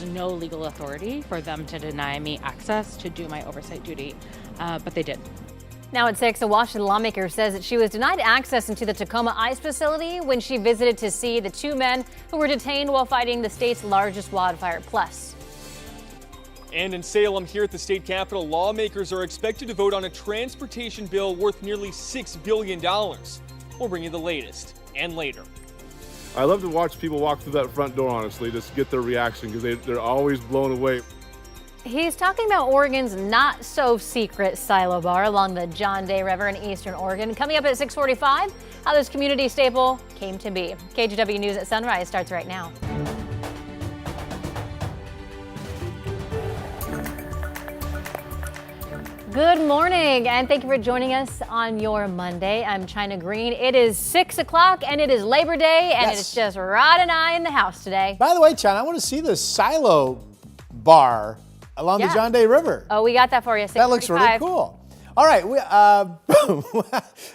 no legal authority for them to deny me access to do my oversight duty, but they did. Now at 6, a Washington lawmaker says that she was denied access into the Tacoma ICE facility when she visited to see the 2 men who were detained while fighting the state's largest wildfire. Plus. And in Salem, here at the state capitol, lawmakers are expected to vote on a transportation bill worth nearly $6 billion. We'll bring you the latest and later. I love to watch people walk through that front door, honestly, just to get their reaction, because they're always blown away. He's talking about Oregon's not-so-secret silo bar along the John Day River in eastern Oregon. Coming up at 6:45, how this community staple came to be. KGW News at Sunrise starts right now. Good morning, and thank you for joining us on your Monday. I'm China Green. It is 6 o'clock, and it is Labor Day, and Yes. it's just Rod and I in the house today. By the way, China, I want to see the silo bar along the John Day River. Oh, we got that for you. That looks really cool. All right,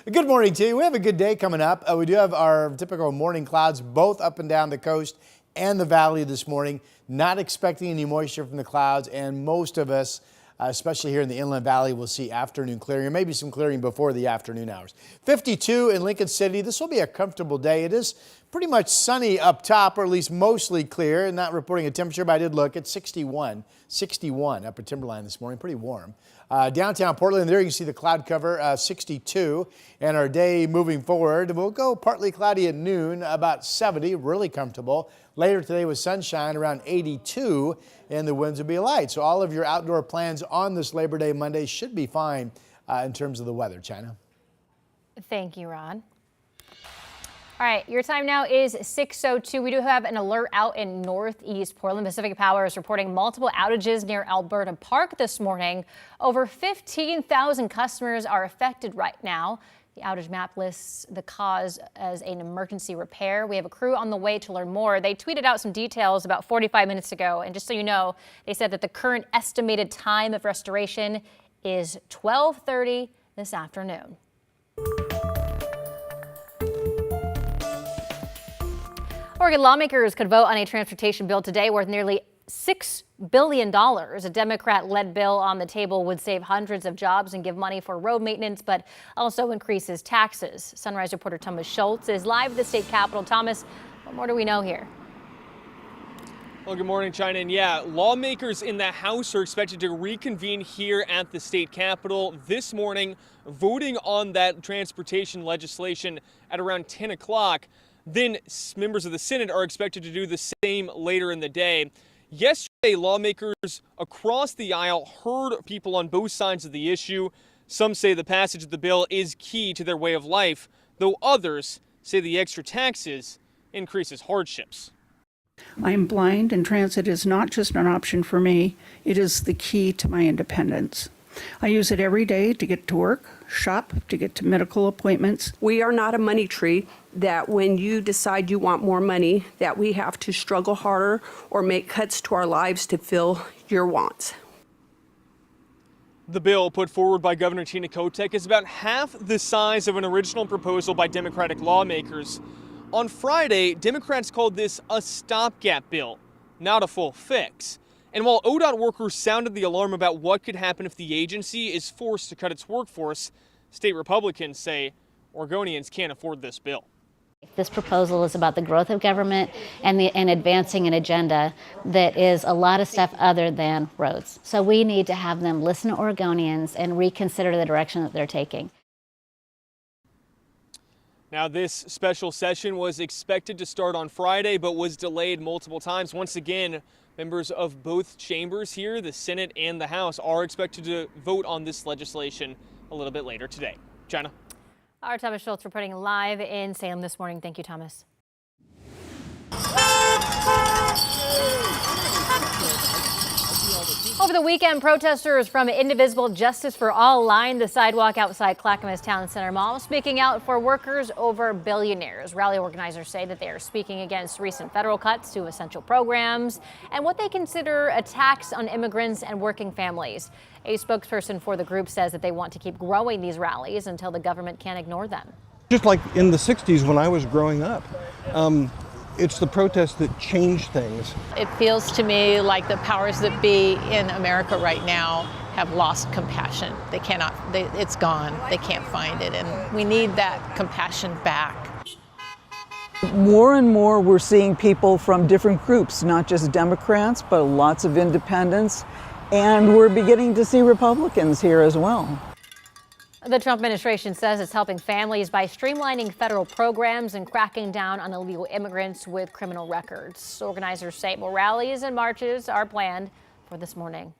good morning to you. We have a good day coming up. We do have our typical morning clouds both up and down the coast and the valley this morning. Not expecting any moisture from the clouds, and most of us, especially here in the Inland Valley, we'll see afternoon clearing, or maybe some clearing before the afternoon hours. 52 in Lincoln City. This will be a comfortable day. It is pretty much sunny up top, or at least mostly clear, and not reporting a temperature, but I did look at 61 up at Timberline this morning, pretty warm. Downtown Portland, there you can see the cloud cover, 62, and our day moving forward, we'll go partly cloudy at noon, about 70, really comfortable. Later today with sunshine, around 82, and the winds will be light. So all of your outdoor plans on this Labor Day Monday should be fine in terms of the weather, China. Thank you, Ron. All right, your time now is 6:02. We do have an alert out in northeast Portland. Pacific Power is reporting multiple outages near Alberta Park this morning. Over 15,000 customers are affected right now. The outage map lists the cause as an emergency repair. We have a crew on the way to learn more. They tweeted out some details about 45 minutes ago. And just so you know, they said that the current estimated time of restoration is 12:30 this afternoon. Oregon lawmakers could vote on a transportation bill today worth nearly $6 billion. A Democrat-led bill on the table would save hundreds of jobs and give money for road maintenance, but also increases taxes. Sunrise reporter Thomas Schultz is live at the state capitol. Thomas, what more do we know here? Well, good morning, China. And yeah, lawmakers in the House are expected to reconvene here at the state capitol this morning, voting on that transportation legislation at around 10 o'clock. Then members of the Senate are expected to do the same later in the day. Yesterday, lawmakers across the aisle heard people on both sides of the issue. Some say the passage of the bill is key to their way of life, though others say the extra taxes increases hardships. I am blind, and transit is not just an option for me. It is the key to my independence. I use it every day to get to work, shop, to get to medical appointments. We are not a money tree that when you decide you want more money, that we have to struggle harder or make cuts to our lives to fill your wants. The bill put forward by Governor Tina Kotek is about half the size of an original proposal by Democratic lawmakers. On Friday, Democrats called this a stopgap bill, not a full fix. And while ODOT workers sounded the alarm about what could happen if the agency is forced to cut its workforce, state Republicans say Oregonians can't afford this bill. This proposal is about the growth of government and advancing an agenda that is a lot of stuff other than roads. So we need to have them listen to Oregonians and reconsider the direction that they're taking. Now, this special session was expected to start on Friday, but was delayed multiple times. Once again, members of both chambers here, the Senate and the House, are expected to vote on this legislation a little bit later today. China. Our Thomas Schultz reporting live in Salem this morning. Thank you, Thomas. Over the weekend, protesters from Indivisible Justice for All lined the sidewalk outside Clackamas Town Center Mall, speaking out for workers over billionaires. Rally organizers say that they are speaking against recent federal cuts to essential programs and what they consider a tax on immigrants and working families. A spokesperson for the group says that they want to keep growing these rallies until the government can't ignore them. Just like in the 60s when I was growing up, It's the protests that change things. It feels to me like the powers that be in America right now have lost compassion. They cannot, it's gone. They can't find it, and we need that compassion back. More and more we're seeing people from different groups, not just Democrats, but lots of independents, and we're beginning to see Republicans here as well. The Trump administration says it's helping families by streamlining federal programs and cracking down on illegal immigrants with criminal records. Organizers say more rallies and marches are planned for this morning.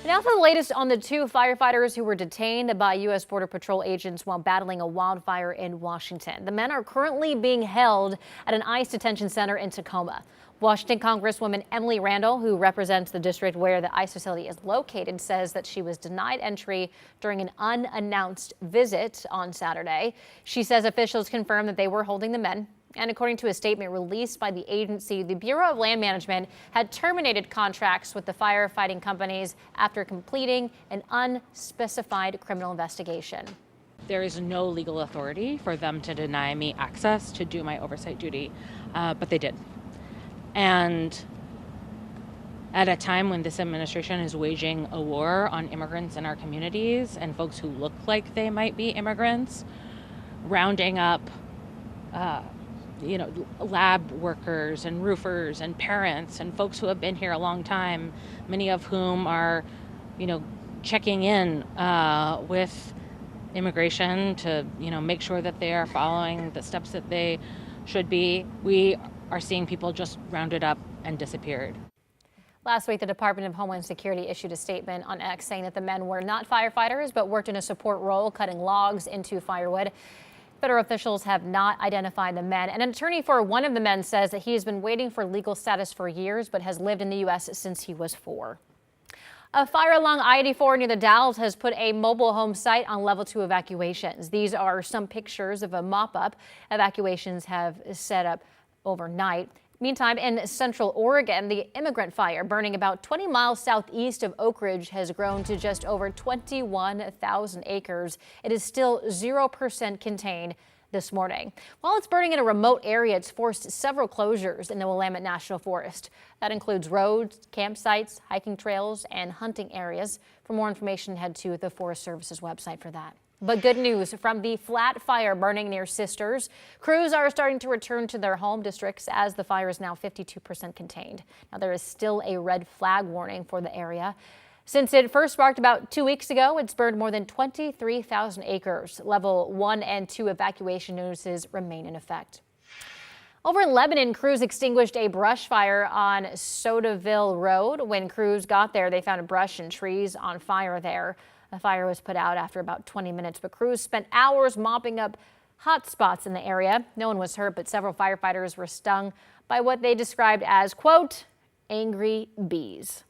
Now for the latest on the 2 firefighters who were detained by U.S. Border Patrol agents while battling a wildfire in Washington. The men are currently being held at an ICE detention center in Tacoma. Washington Congresswoman Emily Randall, who represents the district where the ICE facility is located, says that she was denied entry during an unannounced visit on Saturday. She says officials confirmed that they were holding the men. And according to a statement released by the agency, the Bureau of Land Management had terminated contracts with the firefighting companies after completing an unspecified criminal investigation. There is no legal authority for them to deny me access to do my oversight duty, but they did. And at a time when this administration is waging a war on immigrants in our communities and folks who look like they might be immigrants, rounding up lab workers and roofers and parents and folks who have been here a long time, many of whom are, checking in with immigration to, make sure that they are following the steps that they should be. We are seeing people just rounded up and disappeared. Last week, the Department of Homeland Security issued a statement on X saying that the men were not firefighters, but worked in a support role, cutting logs into firewood. Federal officials have not identified the men. An attorney for one of the men says that he has been waiting for legal status for years, but has lived in the U.S. since he was 4. A fire along I-84 near the Dalles has put a mobile home site on level 2 evacuations. These are some pictures of a mop-up evacuations have set up overnight. Meantime, in Central Oregon, the immigrant fire burning about 20 miles southeast of Oak Ridge has grown to just over 21,000 acres. It is still 0% contained this morning. While it's burning in a remote area, it's forced several closures in the Willamette National Forest. That includes roads, campsites, hiking trails, and hunting areas. For more information, head to the Forest Service's website for that. But good news from the flat fire burning near Sisters. Crews are starting to return to their home districts as the fire is now 52% contained. Now, there is still a red flag warning for the area. Since it first sparked about 2 weeks ago, it's burned more than 23,000 acres. Level 1 and 2 evacuation notices remain in effect. Over in Lebanon, crews extinguished a brush fire on Sodaville Road. When crews got there, they found brush and trees on fire there. The fire was put out after about 20 minutes, but crews spent hours mopping up hot spots in the area. No one was hurt, but several firefighters were stung by what they described as, quote, angry bees.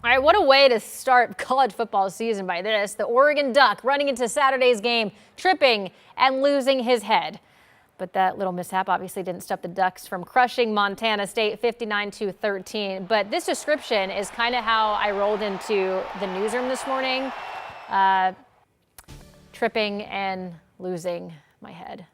All right, what a way to start college football season by this. The Oregon Duck running into Saturday's game, tripping and losing his head. But that little mishap obviously didn't stop the Ducks from crushing Montana State 59-13. But this description is kind of how I rolled into the newsroom this morning, tripping and losing my head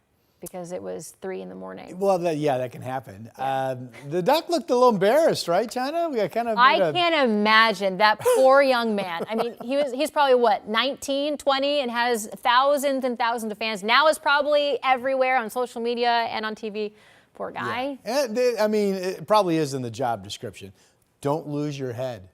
because it was 3 in the morning. Well, that can happen. Yeah. The Duck looked a little embarrassed, right, China? We got kind of. I can't imagine that poor young man. I mean, he's probably what, 19, 20, and has thousands and thousands of fans. Now is probably everywhere on social media and on TV. Poor guy. Yeah. It probably is in the job description. Don't lose your head.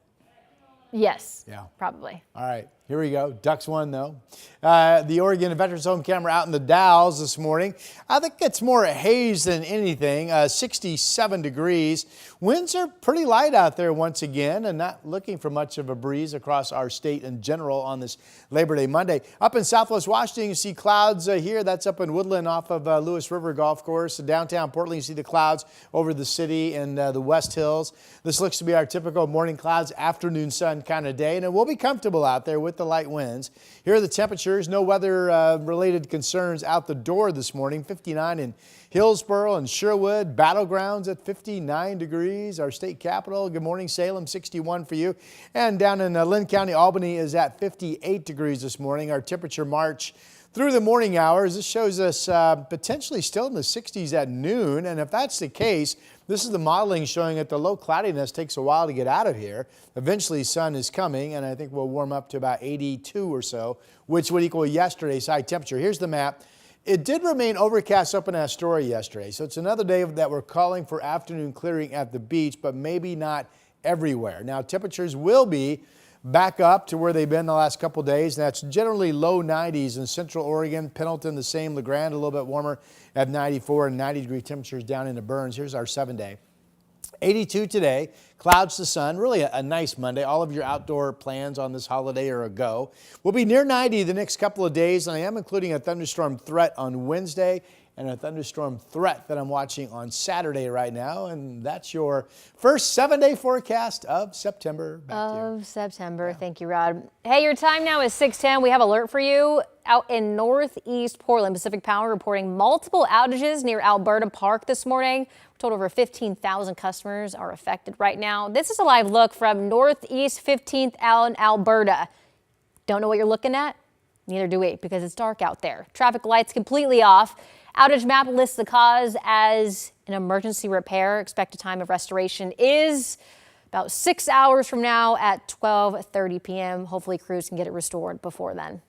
Yes. Yeah. Probably. All right. Here we go. Ducks won, though. The Oregon Veterans Home camera out in the Dalles this morning. I think it's more a haze than anything. 67 degrees. Winds are pretty light out there once again, and not looking for much of a breeze across our state in general on this Labor Day Monday. Up in Southwest Washington, you see clouds here. That's up in Woodland off of Lewis River Golf Course. Downtown Portland, you see the clouds over the city and the West Hills. This looks to be our typical morning clouds, afternoon sun kind of day, and it will be comfortable out there with the light winds. Here are the temperatures. No weather-related concerns out the door this morning. 59 in Hillsboro and Sherwood. Battlegrounds at 59 degrees. Our state capital. Good morning, Salem. 61 for you. And down in Lynn County, Albany is at 58 degrees this morning. Our temperature march through the morning hours. This shows us potentially still in the 60s at noon. And if that's the case, this is the modeling showing that the low cloudiness takes a while to get out of here. Eventually, sun is coming, and I think we'll warm up to about 82 or so, which would equal yesterday's high temperature. Here's the map. It did remain overcast up in Astoria yesterday, so it's another day that we're calling for afternoon clearing at the beach, but maybe not everywhere. Now, temperatures will be back up to where they've been the last couple days. That's generally low 90s in Central Oregon, Pendleton the same, LeGrand a little bit warmer at 94 and 90-degree temperatures down into Burns. Here's our 7-day. 82 today, clouds to sun, really a nice Monday. All of your outdoor plans on this holiday are a go. We'll be near 90 the next couple of days, and I am including a thunderstorm threat on Wednesday and a thunderstorm threat that I'm watching on Saturday right now. And that's your first 7-day forecast of September. September. Yeah. Thank you, Rod. Hey, your time now is 6:10. We have alert for you out in northeast Portland. Pacific Power reporting multiple outages near Alberta Park this morning. We're told over 15,000 customers are affected right now. This is a live look from northeast 15th out in Alberta. Don't know what you're looking at? Neither do we, because it's dark out there. Traffic lights completely off. Outage map lists the cause as an emergency repair. Expected time of restoration is about 6 hours from now at 12:30 p.m. Hopefully crews can get it restored before then.